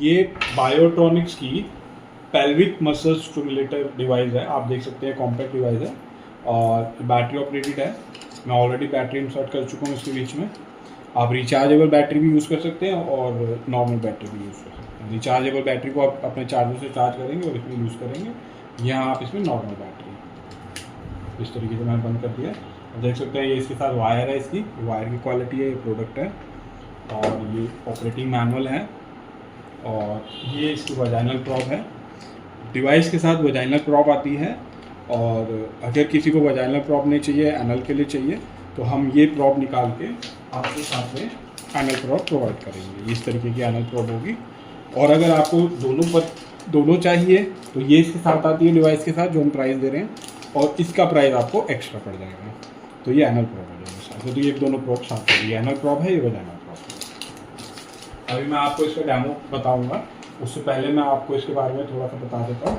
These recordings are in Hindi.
ये बायोट्रॉनिक्स की पेल्विक मसल स्टिमुलेटर डिवाइस है। आप देख सकते हैं कॉम्पैक्ट डिवाइस है और बैटरी ऑपरेटेड है। मैं ऑलरेडी बैटरी इंसर्ट कर चुका हूँ इसके बीच में। आप रिचार्जेबल बैटरी भी यूज़ कर सकते हैं और नॉर्मल बैटरी भी यूज़ कर सकते हैं। रिचार्जेबल बैटरी को आप अपने चार्जर से चार्ज करेंगे और इसमें यूज़ करेंगे। यहाँ आप इसमें नॉर्मल बैटरी इस तरीके से मैंने बंद कर दिया। आप देख सकते हैं ये इसके साथ वायर है, इसकी वायर की क्वालिटी है, ये प्रोडक्ट है और ये ऑपरेटिंग मैनुअल है और ये इसकी वजाइनल प्रॉब है। डिवाइस के साथ वजाइनल प्रॉब आती है और अगर किसी को वजाइनल प्रॉब नहीं चाहिए, एनल के लिए चाहिए, तो हम ये प्रॉब निकाल के आपके साथ में एनल प्रॉब प्रोवाइड करेंगे। इस तरीके की एनल प्रॉब होगी। और अगर आपको दोनों चाहिए तो ये इसके साथ आती है डिवाइस के साथ जो हम प्राइस दे रहे हैं, और इसका प्राइस आपको एक्स्ट्रा पड़ जाएगा। तो ये एनल प्रॉब है दोनों साथ, तो ये दोनों प्रॉब साथ है। ये एनल प्रॉब है, ये वजाइनल प्रॉब है। अभी मैं आपको इसका डेमो बताऊँगा, उससे पहले मैं आपको इसके बारे में थोड़ा सा बता देता हूँ।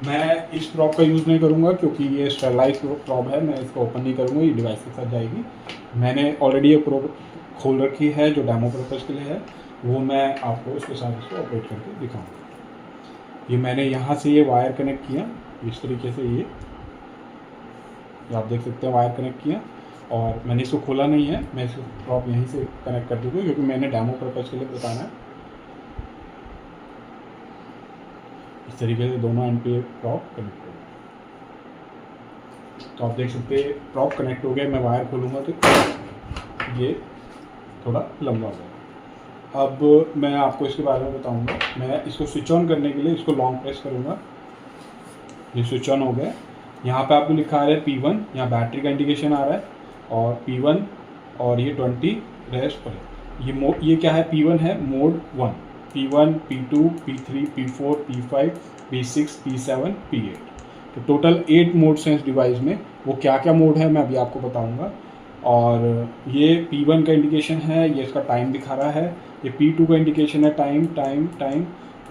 मैं इस प्रॉप का यूज़ नहीं करूँगा क्योंकि ये स्टेरलाइज प्रॉप है। मैं इसको ओपन नहीं करूँगा, ये डिवाइस के साथ जाएगी। मैंने ऑलरेडी ये प्रॉप खोल रखी है जो डेमो पर्पज़ के लिए है, वो मैं आपको उसके साथ इसको ऑपरेट करके दिखाऊँगा। ये मैंने यहाँ से ये वायर कनेक्ट किया इस तरीके से, ये आप देख सकते हैं वायर कनेक्ट किया और मैंने इसको खोला नहीं है। मैं इसको प्रॉप यहीं से कनेक्ट कर दूँगा क्योंकि मैंने डेमो पर्पज़ के लिए बताना है। इस तरीके से दोनों एंड पे प्रॉप कनेक्ट हो गया। तो आप देख सकते हैं प्रॉप कनेक्ट हो गया। मैं वायर खोलूँगा तो ये थोड़ा लंबा हो गया। अब मैं आपको इसके बारे में बताऊँगा। मैं इसको स्विच ऑन करने के लिए इसको लॉन्ग प्रेस करूँगा। ये स्विच ऑन हो गया। यहाँ पे आपको लिखा आ रहा है P1, यहाँ बैटरी का इंडिकेशन आ रहा है और P1 और ये 20 रेस्ट पर। ये क्या है, P1 है mode 1, P1, P2, P3, P4, P5, P6, P7, P8। तो टोटल 8 मोड्स हैं इस डिवाइस में। वो क्या क्या मोड है मैं अभी आपको बताऊंगा। और ये P1 का इंडिकेशन है, ये इसका टाइम दिखा रहा है। ये P2 का इंडिकेशन है, टाइम।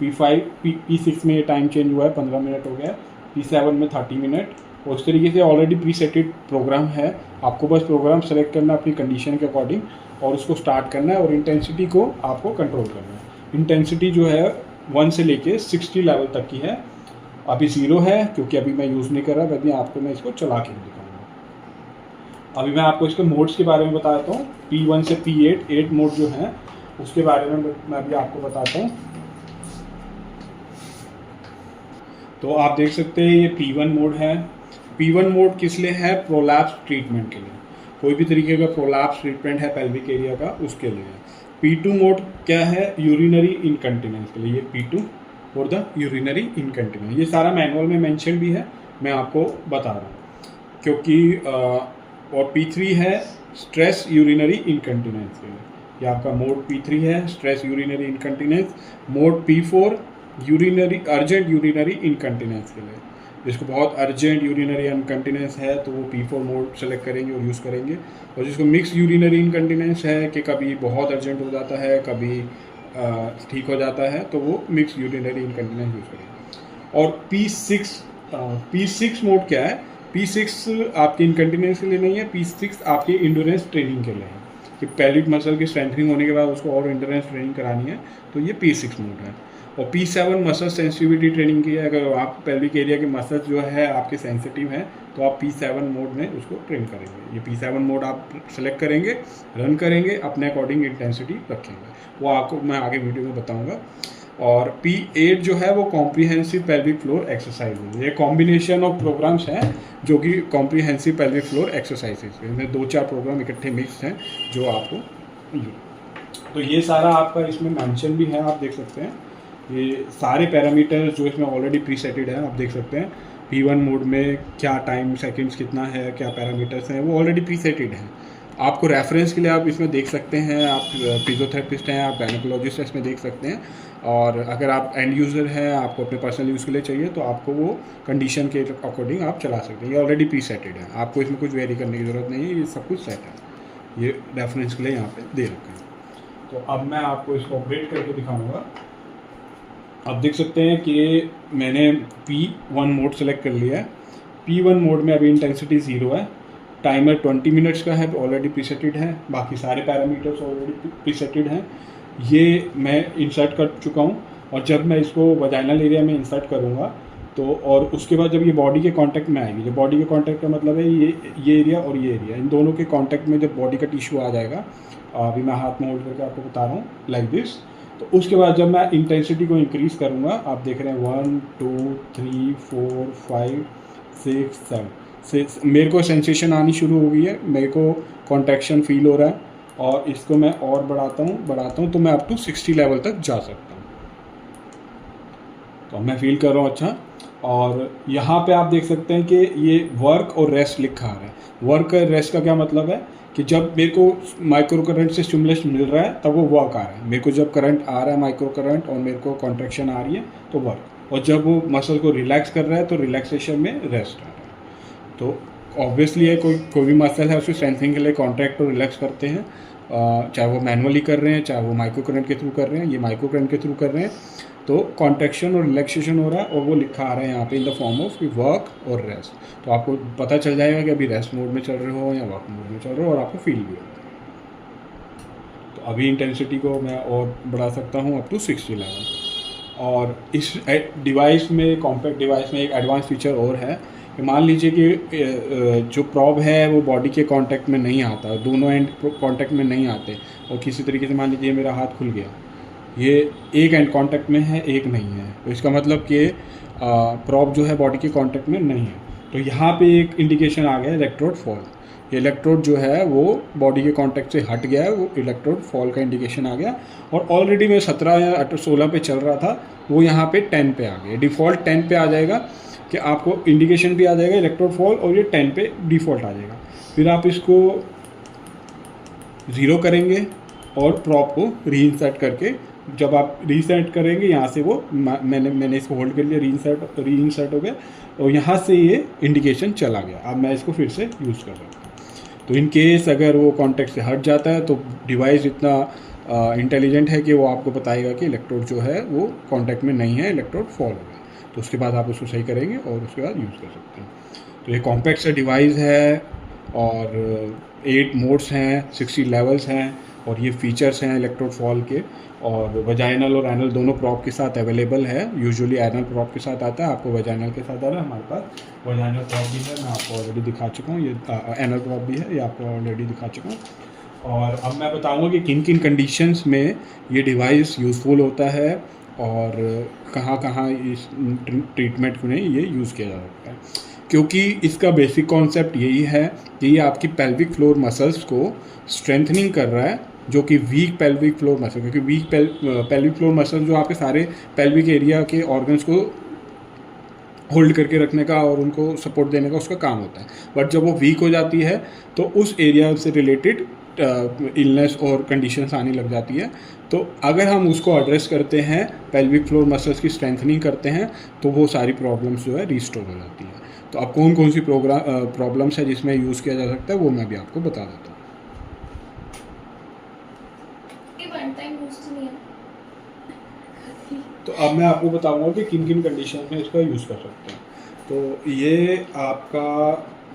P6 में ये टाइम चेंज हुआ है, 15 मिनट हो गया। P7 में 30 मिनट। और उस तरीके से ऑलरेडी प्रीसेटेड प्रोग्राम है। आपको बस प्रोग्राम सेलेक्ट करना है अपनी कंडीशन के अकॉर्डिंग और उसको स्टार्ट करना है और इंटेंसिटी को आपको कंट्रोल करना है। इंटेंसिटी जो है 1 से लेके 60 लेवल तक की है। अभी 0 है क्योंकि अभी मैं यूज़ नहीं कर रहा, अभी आपको मैं इसको चला के दिखाऊंगा। अभी मैं आपको इसके मोड्स के बारे में बता देता हूँ। P1 से P8 8 मोड जो हैं उसके बारे में मैं अभी आपको बताता हूँ। तो आप देख सकते हैं ये P1 मोड है। P1 मोड किस लिए है, प्रोलैप्स ट्रीटमेंट के लिए। कोई भी तरीके का प्रोलैप्स ट्रीटमेंट है पेल्विक एरिया का, उसके लिए है। P2 मोड क्या है, यूरिनरी इनकंटिनेंस के लिए। ये P2 for the urinary incontinence. ये सारा मैनुअल में मेंशन भी है, मैं आपको बता रहा हूँ क्योंकि और P3 है स्ट्रेस यूरिनरी इनकंटिनेंस के लिए। ये आपका मोड P3 है, stress urinary incontinence. Mode P4 urinary urgent urinary incontinence के लिए। जिसको बहुत अर्जेंट यूरिनरी इनकंटिनेंस है तो वो P4 मोड सेलेक्ट करेंगे और यूज़ करेंगे। और जिसको मिक्स यूरिनरी इनकंटिनेंस है कि कभी बहुत अर्जेंट हो जाता है, कभी ठीक हो जाता है, तो वो मिक्स यूरिनरी इनकंटिनेंस यूज़ करेंगे। और P6 मोड क्या है, P6 आपकी इनकंटिनेंस के लिए नहीं है, P6 आपकी इंड्योरेंस ट्रेनिंग के लिए है कि पेल्विक मसल की स्ट्रेंथनिंग होने के बाद उसको और इंड्योरेंस ट्रेनिंग करानी है, तो ये P6 मोड है। और P7 मसल सेंसिटिविटी ट्रेनिंग की है। अगर आप पेल्विक एरिया के मसल जो है आपके सेंसिटिव हैं तो आप P7 मोड में उसको ट्रेन करेंगे। ये P7 मोड आप सेलेक्ट करेंगे, रन करेंगे, अपने अकॉर्डिंग इंटेंसिटी रखेंगे, वो आपको मैं आगे वीडियो में बताऊंगा। और P8 जो है वो कॉम्प्रिहेंसिव पेल्विक फ्लोर एक्सरसाइज है। ये कॉम्बिनेशन ऑफ प्रोग्राम्स हैं जो कि कॉम्प्रिहेंसिव पेल्विक फ्लोर एक्सरसाइजेज है। इनमें 2-4 प्रोग्राम इकट्ठे मिक्स हैं जो आपको, तो ये सारा आपका इसमें मेंशन भी है। आप देख सकते हैं ये सारे पैरामीटर जो इसमें ऑलरेडी प्रीसेटेड है। आप देख सकते हैं P1 मोड में क्या टाइम सेकंड्स कितना है, क्या पैरामीटर्स हैं, वो ऑलरेडी प्रीसेटेड हैं। आपको रेफरेंस के लिए आप इसमें देख सकते हैं। आप फिजियोथेरेपिस्ट हैं, आप गायनेकोलॉजिस्ट हैं, इसमें देख सकते हैं। और अगर आप एंड यूज़र हैं, आपको अपने पर्सनल यूज़ के लिए चाहिए तो आपको वो कंडीशन के अकॉर्डिंग आप चला सकते हैं। ये ऑलरेडी प्रीसेटेड है, आपको इसमें कुछ वेरी करने की ज़रूरत नहीं है, ये सब कुछ सेट है। ये रेफरेंस के लिए यहाँ पे दे रखा है। तो अब मैं आपको इसको ऑपरेट करके दिखाऊँगा। आप देख सकते हैं कि मैंने P1 मोड सेलेक्ट कर लिया है। P1 मोड में अभी इंटेंसिटी 0 है। टाइमर 20 मिनट्स का है, ऑलरेडी प्रीसेटेड है। बाकी सारे पैरामीटर्स ऑलरेडी प्रीसेटेड हैं। ये मैं इंसर्ट कर चुका हूँ। और जब मैं इसको वजाइनल एरिया में इंसर्ट करूँगा तो और उसके बाद जब ये बॉडी के कांटेक्ट में आएगी, जो बॉडी के कांटेक्ट का मतलब है ये एरिया और ये एरिया, इन दोनों के कांटेक्ट में जब बॉडी का टिश्यू आ जाएगा, अभी मैं हाथ में होल्ड करके आपको बता रहा हूँ लाइक दिस, तो उसके बाद जब मैं इंटेंसिटी को इंक्रीज़ करूँगा, आप देख रहे हैं 1 2 3 4 5 6 7 मेरे को सेंसेशन आनी शुरू हो गई है, मेरे को कॉन्ट्रैक्शन फील हो रहा है, और इसको मैं और बढ़ाता हूँ तो मैं अप टू 60 लेवल तक जा सकता हूँ। तो मैं फील कर रहा हूँ अच्छा। और यहाँ पे आप देख सकते हैं कि ये वर्क और रेस्ट लिखा आ रहा है। वर्क और रेस्ट का क्या मतलब है कि जब मेरे को माइक्रो करंट से स्टिमुलस मिल रहा है तब वो वर्क आ रहा है, मेरे को जब करंट आ रहा है माइक्रो करंट और मेरे को कॉन्ट्रैक्शन आ रही है तो वर्क, और जब वो मसल को रिलैक्स कर रहा है तो रिलैक्सेशन में रेस्ट आ रहा है। तो ऑब्वियसली है कोई भी मसल है उसको स्ट्रेंथनिंग के लिए कॉन्ट्रैक्ट और रिलैक्स करते हैं, चाहे वो मैनुअली कर रहे हैं चाहे वो माइक्रो करंट के थ्रू कर रहे हैं, ये माइक्रो करंट के थ्रू कर रहे हैं, तो कॉन्ट्रैक्शन और रिलैक्सेशन हो रहा है, और वो लिखा आ रहा है यहाँ पे in the form of work और रेस्ट। तो आपको पता चल जाएगा कि अभी रेस्ट मोड में चल रहे हो या वर्क मोड में चल रहे हो, और आपको फील भी होगा। तो अभी इंटेंसिटी को मैं और बढ़ा सकता हूँ अप टू 60 लेवल। और इस डिवाइस में, कॉम्पैक्ट डिवाइस में एक एडवांस फीचर और है कि मान लीजिए कि जो प्रॉब है वो बॉडी के कांटेक्ट में नहीं आता, दोनों एंड कांटेक्ट में नहीं आते, और किसी तरीके से मान लीजिए मेरा हाथ खुल गया, ये एक एंड कांटेक्ट में है एक नहीं है, तो इसका मतलब कि प्रॉब जो है बॉडी के कांटेक्ट में नहीं है। तो यहाँ पे एक इंडिकेशन आ गया इलेक्ट्रोड फॉल, ये इलेक्ट्रोड जो है वो बॉडी के कांटेक्ट से हट गया है, वो इलेक्ट्रोड फॉल का इंडिकेशन आ गया। और ऑलरेडी मैं 17 या 16 पे चल रहा था, वो यहाँ पे 10 पे आ गया, डिफ़ॉल्ट 10 पे आ जाएगा कि आपको इंडिकेशन भी आ जाएगा इलेक्ट्रोड फॉल, और ये 10 पे डिफ़ॉल्ट आ जाएगा। फिर आप इसको 0 करेंगे और प्रॉप को रीइंसर्ट करके, जब आप रीसेट करेंगे यहाँ से वो मैंने इसको होल्ड कर लिया, रीइंसर्ट हो गया, और यहाँ से ये इंडिकेशन चला गया। अब मैं इसको फिर से यूज़ कर सकता हूँ। तो इन केस अगर वो कॉन्टेक्ट से हट जाता है तो डिवाइस इतना इंटेलिजेंट है कि वो आपको बताएगा कि इलेक्ट्रोड जो है वो कॉन्टेक्ट में नहीं है, इलेक्ट्रोड फॉल हो गया। तो उसके बाद आप उसको सही करेंगे और उसके बाद यूज़ कर सकते हैं। तो ये कॉम्पैक्ट सा डिवाइस है, और 8 मोड्स हैं, 60 लेवल्स हैं, और ये फीचर्स हैं इलेक्ट्रोड फॉल के, और वजाइनल और एनल दोनों प्रॉप के साथ अवेलेबल है। यूजुअली एनल प्रॉप के साथ आता है, आपको वजाइनल के साथ आ रहा है, हमारे पास वजाइनल प्रॉप भी है, मैं आपको ऑलरेडी दिखा चुका हूँ, ये एनल प्रॉप भी है, ये आपको ऑलरेडी दिखा चुका हूँ। और अब मैं बताऊँगा कि किन किन कंडीशंस में ये डिवाइस यूज़फुल होता है और कहाँ कहाँ इस ट्रीटमेंट में ये यूज़ किया जा सकता है। क्योंकि इसका बेसिक कॉन्सेप्ट यही है कि ये आपकी पेल्विक फ्लोर मसल्स को स्ट्रेंथनिंग कर रहा है, जो कि वीक पेल्विक फ्लोर मसल, क्योंकि वीक पेल्विक फ्लोर मसल जो आपके सारे पेल्विक एरिया के ऑर्गन्स को होल्ड करके रखने का और उनको सपोर्ट देने का उसका काम होता है। बट जब वो वीक हो जाती है तो उस एरिया से रिलेटेड इलनेस और कंडीशंस आने लग जाती है। तो अगर हम उसको एड्रेस करते हैं, पेल्विक फ्लोर मसल्स की स्ट्रेंथनिंग करते हैं, तो वो सारी प्रॉब्लम्स जो है रिस्टोर हो जाती है। तो अब कौन कौन सी प्रॉब्लम्स है जिसमें यूज़ किया जा सकता है वो मैं भी आपको बता देता हूँ। तो अब मैं आपको बताऊंगा कि किन किन कंडीशन में इसका यूज़ कर सकते हैं। तो ये आपका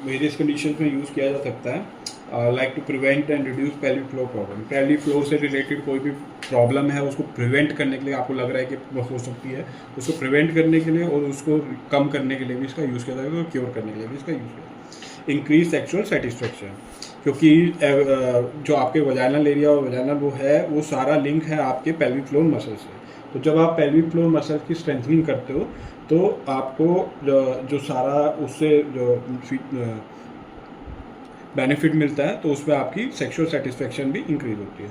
वेरियस कंडीशन में यूज़ किया जा सकता है, like to prevent and reduce pelvic floor problem. Pelvic floor से रिलेटेड कोई भी प्रॉब्लम है उसको प्रिवेंट करने के लिए, आपको लग रहा है कि वो हो सकती है, उसको प्रिवेंट करने के लिए और उसको कम करने के लिए भी इसका यूज़ किया जाएगा, और क्योर करने के लिए भी इसका यूज़ किया जाएगा। इंक्रीज सेक्सुअल सेटिस्फेक्शन, क्योंकि जो आपके वजाइनल एरिया और वजाइनल वो है, वो सारा लिंक है आपके पेल्विक फ्लोर मसल से। तो जब आप पेल्विक फ्लोर मसल की स्ट्रेंथनिंग करते हो तो आपको जो सारा उससे जो बेनिफिट मिलता है, तो उसमें आपकी सेक्सुअल सेटिस्फेक्शन भी इंक्रीज होती है।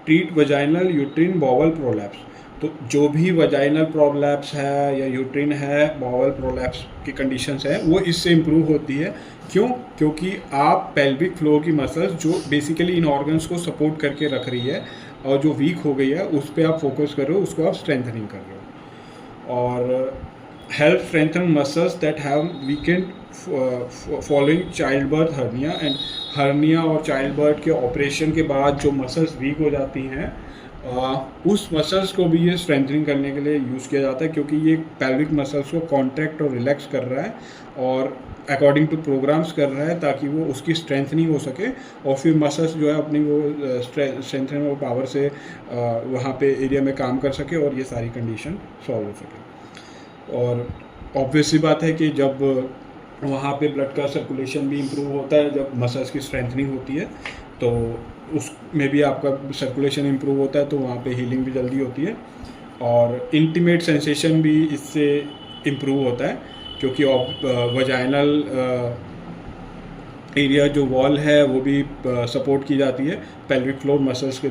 Treat vaginal uterine bowel prolapse, तो जो भी वजाइनल प्रोलैप्स है या यूट्रिन है, बॉवल प्रोलैप्स की कंडीशंस है, वो इससे इम्प्रूव होती है। क्यों? क्योंकि आप पेल्विक फ्लोर की मसल्स जो बेसिकली इन ऑर्गन्स को सपोर्ट करके रख रही है और जो वीक हो गई है उस पर आप फोकस कर रहे हो, उसको आप स्ट्रेंथनिंग कर रहे हो। और help strengthen muscles that have weekend following child birth hernia, and hernia और चाइल्ड बर्थ के ऑपरेशन के बाद जो मसल्स वीक हो जाती हैं, उस मसल्स को भी ये स्ट्रेंथनिंग करने के लिए यूज़ किया जाता है, क्योंकि ये पेल्विक मसल्स को कॉन्ट्रैक्ट और रिलैक्स कर रहा है और अकॉर्डिंग टू प्रोग्राम्स कर रहा है, ताकि वो उसकी स्ट्रेंथनिंग हो सके और फिर मसल्स जो है अपनी वो स्ट्रेंथनिंग और पावर से वहाँ पे एरिया में काम कर सके और ये सारी कंडीशन सॉल्व हो सके। और ऑब्वियस सी बात है कि जब वहाँ पे ब्लड का सर्कुलेशन भी इम्प्रूव होता है, जब मसल्स की स्ट्रेंथनिंग होती है तो उसमें भी आपका सर्कुलेशन इम्प्रूव होता है, तो वहाँ पे हीलिंग भी जल्दी होती है और इंटीमेट सेंसेशन भी इससे इम्प्रूव होता है, क्योंकि वजाइनल एरिया जो वॉल है वो भी सपोर्ट की जाती है पेल्विक फ्लोर मसल्स के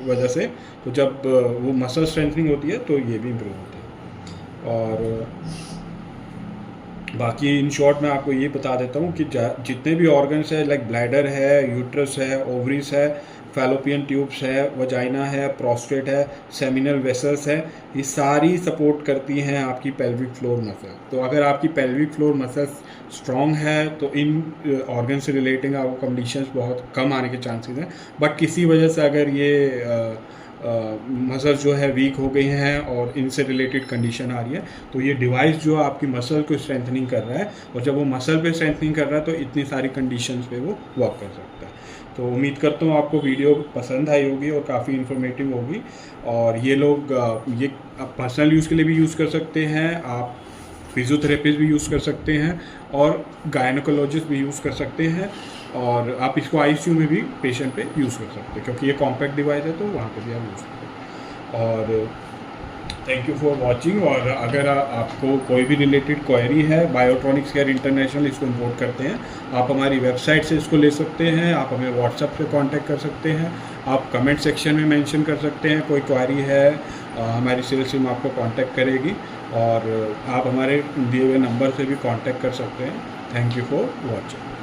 वजह से। तो जब वो मसल स्ट्रेंथनिंग होती है तो ये भी इम्प्रूव होता है। और बाकी इन शॉर्ट मैं आपको ये बता देता हूँ कि जितने भी ऑर्गन्स है, लाइक ब्लैडर है, यूट्रस है, ओवरीज है, फैलोपियन ट्यूब्स है, वजाइना है, प्रोस्टेट है, सेमिनल वेसल्स है, ये सारी सपोर्ट करती हैं आपकी पेल्विक फ्लोर मसल। तो अगर आपकी पेल्विक फ्लोर मसल्स स्ट्रॉन्ग है तो इन ऑर्गन से रिलेटिंग आपको कंडीशंस बहुत कम आने के चांसेस हैं। बट किसी वजह से अगर ये मसल्स जो है वीक हो गई हैं और इनसे रिलेटेड कंडीशन आ रही है, तो ये डिवाइस जो आपकी मसल को स्ट्रेंथनिंग कर रहा है, और जब वो मसल पे स्ट्रेंथनिंग कर रहा है तो इतनी सारी कंडीशंस पे वो वर्क कर सकता है। तो उम्मीद करता हूँ आपको वीडियो पसंद आई होगी और काफ़ी इन्फॉर्मेटिव होगी। और ये लोग ये पर्सनल यूज़ के लिए भी यूज़ कर सकते हैं, आप फिजियोथेरेपिस्ट भी यूज़ कर सकते हैं और गायनोकोलॉजिस्ट भी यूज़ कर सकते हैं, और आप इसको आईसीयू में भी पेशेंट पे यूज़ कर सकते हैं, क्योंकि ये कॉम्पैक्ट डिवाइस है तो वहाँ पे भी आप यूज़ करते हैं। और थैंक यू फॉर वाचिंग। और अगर आपको कोई भी रिलेटेड क्वेरी है, बायोट्रॉनिक्स केयर इंटरनेशनल इसको इम्पोर्ट करते हैं, आप हमारी वेबसाइट से इसको ले सकते हैं, आप हमें व्हाट्सएप पे कांटेक्ट कर सकते हैं, आप कमेंट सेक्शन में मेंशन कर सकते हैं कोई क्वेरी है, हमारी सेल्स टीम आपको कांटेक्ट करेगी, और आप हमारे दिए हुए नंबर से भी कांटेक्ट कर सकते हैं। Thank you for watching.